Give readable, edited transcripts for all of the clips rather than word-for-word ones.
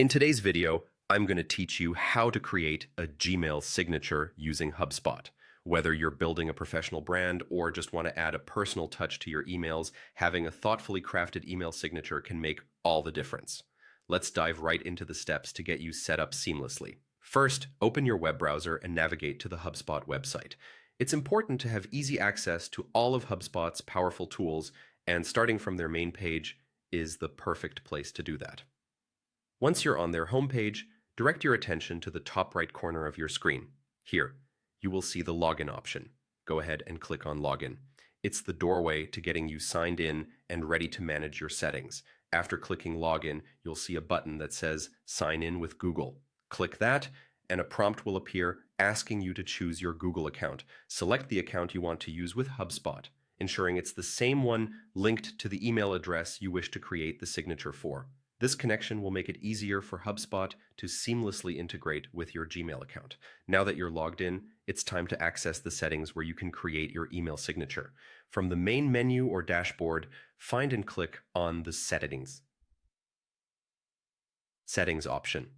In today's video, I'm going to teach you how to create a Gmail signature using Hubspot. Whether you're building a professional brand or just want to add a personal touch to your emails, having a thoughtfully crafted email signature can make all the difference. Let's dive right into the steps to get you set up seamlessly. First, open your web browser and navigate to the HubSpot website. It's important to have easy access to all of HubSpot's powerful tools, and starting from their main page is the perfect place to do that. Once you're on their homepage, direct your attention to the top right corner of your screen. Here, you will see the login option. Go ahead and click on Login. It's the doorway to getting you signed in and ready to manage your settings. After clicking Login, you'll see a button that says Sign in with Google. Click that, and a prompt will appear asking you to choose your Google account. Select the account you want to use with HubSpot, ensuring it's the same one linked to the email address you wish to create the signature for. This connection will make it easier for HubSpot to seamlessly integrate with your Gmail account. Now that you're logged in, it's time to access the settings where you can create your email signature. From the main menu or dashboard, find and click on the Settings option.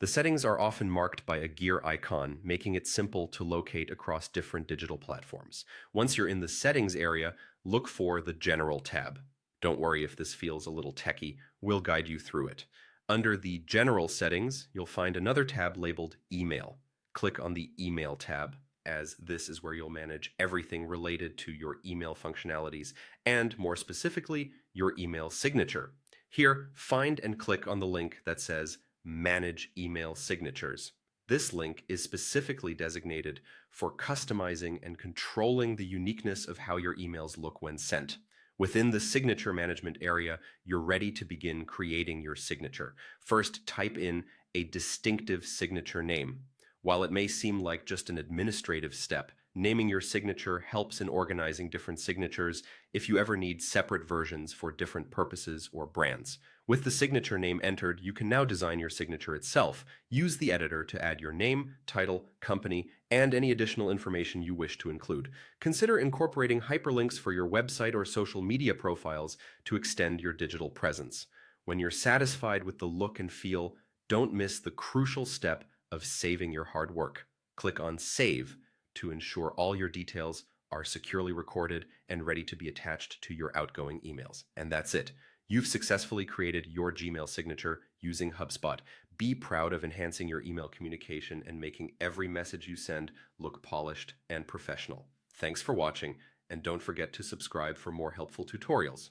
The settings are often marked by a gear icon, making it simple to locate across different digital platforms. Once you're in the Settings area, look for the General tab. Don't worry if this feels a little techy, we'll guide you through it. Under the General settings, you'll find another tab labeled Email. Click on the Email tab, as this is where you'll manage everything related to your email functionalities, and more specifically, your email signature. Here, find and click on the link that says Manage Email Signatures. This link is specifically designated for customizing and controlling the uniqueness of how your emails look when sent. Within the signature management area, you're ready to begin creating your signature. First, type in a distinctive signature name. While it may seem like just an administrative step, naming your signature helps in organizing different signatures if you ever need separate versions for different purposes or brands. With the signature name entered, you can now design your signature itself. Use the editor to add your name, title, company, and any additional information you wish to include. Consider incorporating hyperlinks for your website or social media profiles to extend your digital presence. When you're satisfied with the look and feel, don't miss the crucial step of saving your hard work. Click on Save to ensure all your details are securely recorded and ready to be attached to your outgoing emails. And that's it. You've successfully created your Gmail signature using HubSpot. Be proud of enhancing your email communication and making every message you send look polished and professional. Thanks for watching, and don't forget to subscribe for more helpful tutorials.